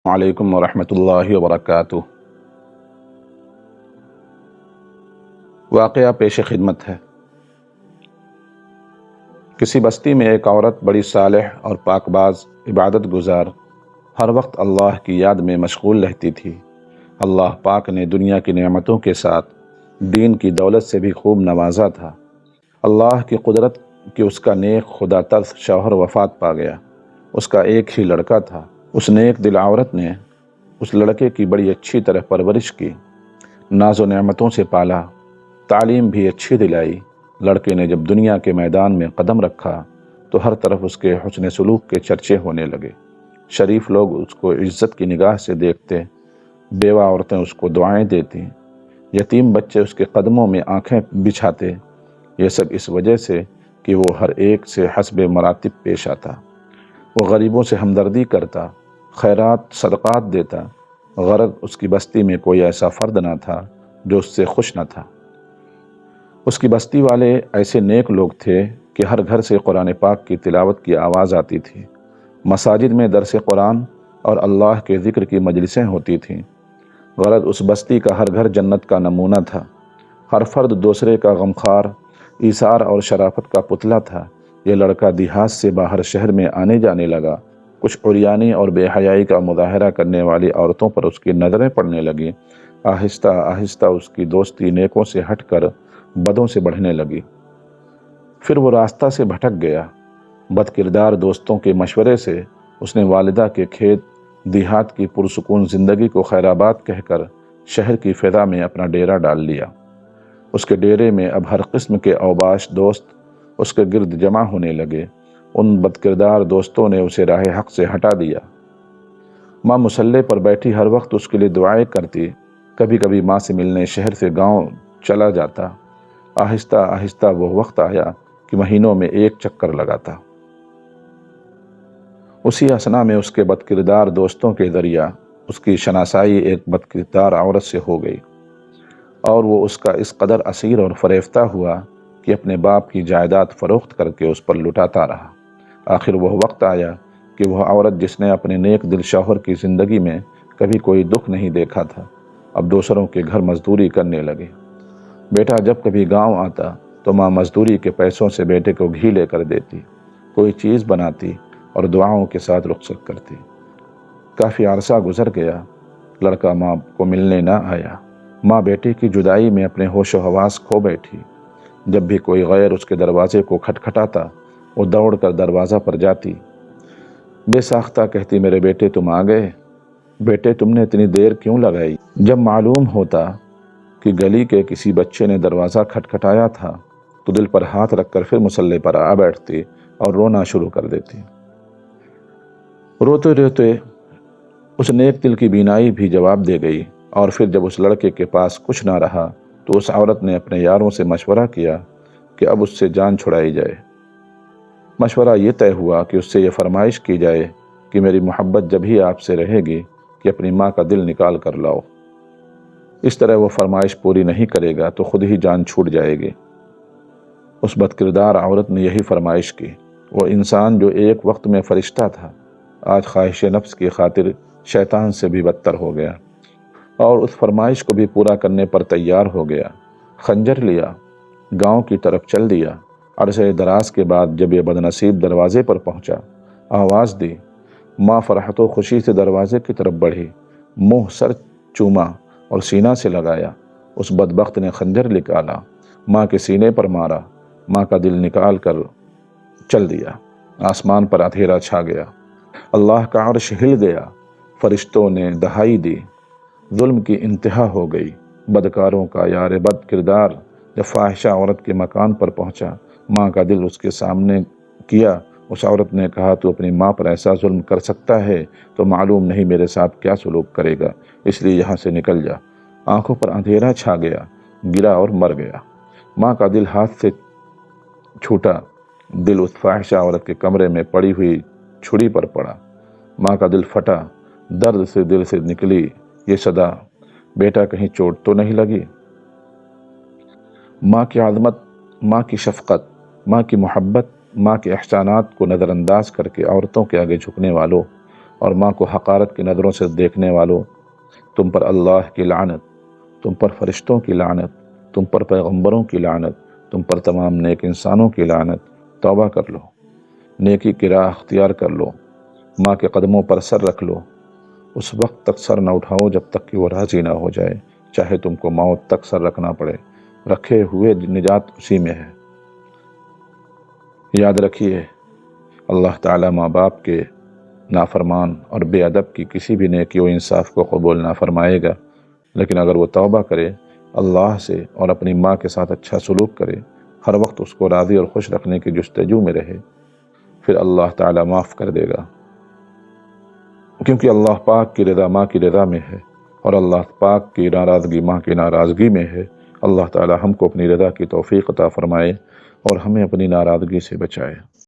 علیکم ورحمۃ اللہ وبرکاتہ۔ واقعہ پیش خدمت ہے۔ کسی بستی میں ایک عورت بڑی صالح اور پاک باز عبادت گزار ہر وقت اللہ کی یاد میں مشغول رہتی تھی۔ اللہ پاک نے دنیا کی نعمتوں کے ساتھ دین کی دولت سے بھی خوب نوازا تھا۔ اللہ کی قدرت کہ اس کا نیک خدا ترس شوہر وفات پا گیا۔ اس کا ایک ہی لڑکا تھا۔ اس نیک دل عورت نے اس لڑکے کی بڑی اچھی طرح پرورش کی، ناز و نعمتوں سے پالا، تعلیم بھی اچھی دلائی۔ لڑکے نے جب دنیا کے میدان میں قدم رکھا تو ہر طرف اس کے حسن سلوک کے چرچے ہونے لگے۔ شریف لوگ اس کو عزت کی نگاہ سے دیکھتے، بیوہ عورتیں اس کو دعائیں دیتی، یتیم بچے اس کے قدموں میں آنکھیں بچھاتے۔ یہ سب اس وجہ سے کہ وہ ہر ایک سے حسب مراتب پیش آتا۔ وہ غریبوں سے ہمدردی کرتا، خیرات صدقات دیتا۔ غرض اس کی بستی میں کوئی ایسا فرد نہ تھا جو اس سے خوش نہ تھا۔ اس کی بستی والے ایسے نیک لوگ تھے کہ ہر گھر سے قرآن پاک کی تلاوت کی آواز آتی تھی۔ مساجد میں درس قرآن اور اللہ کے ذکر کی مجلسیں ہوتی تھیں۔ غرض اس بستی کا ہر گھر جنت کا نمونہ تھا۔ ہر فرد دوسرے کا غمخوار، ایثار اور شرافت کا پتلا تھا۔ یہ لڑکا دیہات سے باہر شہر میں آنے جانے لگا۔ کچھ عریانی اور بے حیائی کا مظاہرہ کرنے والی عورتوں پر اس کی نظریں پڑنے لگیں۔ آہستہ آہستہ اس کی دوستی نیکوں سے ہٹ کر بدوں سے بڑھنے لگی۔ پھر وہ راستہ سے بھٹک گیا۔ بد کردار دوستوں کے مشورے سے اس نے والدہ کے کھیت، دیہات کی پرسکون زندگی کو خیر آباد کہہ کر شہر کی فضا میں اپنا ڈیرا ڈال لیا۔ اس کے ڈیرے میں اب ہر قسم کے اوباش دوست اس کے گرد جمع ہونے لگے۔ ان بد کردار دوستوں نے اسے راہ حق سے ہٹا دیا۔ ماں مصلی پر بیٹھی ہر وقت اس کے لیے دعائیں کرتی۔ کبھی کبھی ماں سے ملنے شہر سے گاؤں چلا جاتا۔ آہستہ آہستہ وہ وقت آیا کہ مہینوں میں ایک چکر لگاتا۔ اسی اثنا میں اس کے بد کردار دوستوں کے ذریعہ اس کی شناسائی ایک بد کردار عورت سے ہو گئی، اور وہ اس کا اس قدر اسیر اور فریفتہ ہوا کہ اپنے باپ کی جائیداد فروخت کر کے اس پر لٹاتا رہا۔ آخر وہ وقت آیا کہ وہ عورت جس نے اپنے نیک دل شوہر کی زندگی میں کبھی کوئی دکھ نہیں دیکھا تھا، اب دوسروں کے گھر مزدوری کرنے لگی۔ بیٹا جب کبھی گاؤں آتا تو ماں مزدوری کے پیسوں سے بیٹے کو گھی لے کر دیتی، کوئی چیز بناتی اور دعاؤں کے ساتھ رخصت کرتی۔ کافی عرصہ گزر گیا، لڑکا ماں کو ملنے نہ آیا۔ ماں بیٹے کی جدائی میں اپنے ہوش و حواس کھو بیٹھی۔ جب بھی کوئی غیر اس کے دروازے کو کھٹکھٹاتا، وہ دوڑ کر دروازہ پر جاتی، بے ساختہ کہتی، میرے بیٹے تم آ گئے؟ بیٹے تم نے اتنی دیر کیوں لگائی؟ جب معلوم ہوتا کہ گلی کے کسی بچے نے دروازہ کھٹکھٹایا تھا تو دل پر ہاتھ رکھ کر پھر مصلی پر آ بیٹھتی اور رونا شروع کر دیتی۔ روتے روتے اس نیک دل کی بینائی بھی جواب دے گئی، اور پھر جب اس لڑکے کے پاس کچھ نہ رہا تو اس عورت نے اپنے یاروں سے مشورہ کیا کہ اب اس سے جان چھڑائی جائے۔ مشورہ یہ طے ہوا کہ اس سے یہ فرمائش کی جائے کہ میری محبت جب ہی آپ سے رہے گی کہ اپنی ماں کا دل نکال کر لاؤ۔ اس طرح وہ فرمائش پوری نہیں کرے گا تو خود ہی جان چھوٹ جائے گی۔ اس بد کردار عورت نے یہی فرمائش کی۔ وہ انسان جو ایک وقت میں فرشتہ تھا، آج خواہش نفس کی خاطر شیطان سے بھی بدتر ہو گیا، اور اس فرمائش کو بھی پورا کرنے پر تیار ہو گیا۔ خنجر لیا، گاؤں کی طرف چل دیا۔ عرصے دراز کے بعد جب یہ بدنصیب دروازے پر پہنچا، آواز دی۔ ماں فرحت و خوشی سے دروازے کی طرف بڑھی، منہ سر چوما اور سینہ سے لگایا۔ اس بدبخت نے خنجر نکالا، ماں کے سینے پر مارا، ماں کا دل نکال کر چل دیا۔ آسمان پر اندھیرا چھا گیا، اللہ کا عرش ہل گیا، فرشتوں نے دہائی دی، ظلم کی انتہا ہو گئی۔ بدکاروں کا یار بد کردار جب فاحشہ عورت کے مکان پر پہنچا، ماں کا دل اس کے سامنے کیا۔ اس عورت نے کہا، تو اپنی ماں پر ایسا ظلم کر سکتا ہے تو معلوم نہیں میرے ساتھ کیا سلوک کرے گا، اس لیے یہاں سے نکل جا۔ آنکھوں پر اندھیرا چھا گیا، گرا اور مر گیا۔ ماں کا دل ہاتھ سے چھوٹا، دل اس فاحشہ عورت کے کمرے میں پڑی ہوئی چھری پر پڑا۔ ماں کا دل پھٹا، درد سے دل سے نکلی یہ صدا، بیٹا کہیں چوٹ تو نہیں لگی؟ ماں کی عظمت، ماں کی شفقت، ماں کی محبت، ماں کے احسانات کو نظر انداز کر کے عورتوں کے آگے جھکنے والوں، اور ماں کو حقارت کی نظروں سے دیکھنے والوں، تم پر اللہ کی لعنت، تم پر فرشتوں کی لعنت، تم پر پیغمبروں کی لعنت، تم پر تمام نیک انسانوں کی لعنت۔ توبہ کر لو، نیکی کی راہ اختیار کر لو، ماں کے قدموں پر سر رکھ لو۔ اس وقت تک سر نہ اٹھاؤ جب تک کہ وہ راضی نہ ہو جائے، چاہے تم کو موت تک سر رکھنا پڑے، رکھے ہوئے نجات اسی میں ہے۔ یاد رکھیے، اللہ تعالیٰ ماں باپ کے نافرمان اور بے ادب کی کسی بھی نیکی و انصاف کو قبول نہ فرمائے گا، لیکن اگر وہ توبہ کرے، اللہ سے اور اپنی ماں کے ساتھ اچھا سلوک کرے، ہر وقت اس کو راضی اور خوش رکھنے کی جستجو میں رہے، پھر اللہ تعالیٰ معاف کر دے گا، کیونکہ اللہ پاک کی رضا ماں کی رضا میں ہے، اور اللہ پاک کی ناراضگی ماں کی ناراضگی میں ہے۔ اللہ تعالیٰ ہم کو اپنی رضا کی توفیق عطا فرمائے اور ہمیں اپنی ناراضگی سے بچائے۔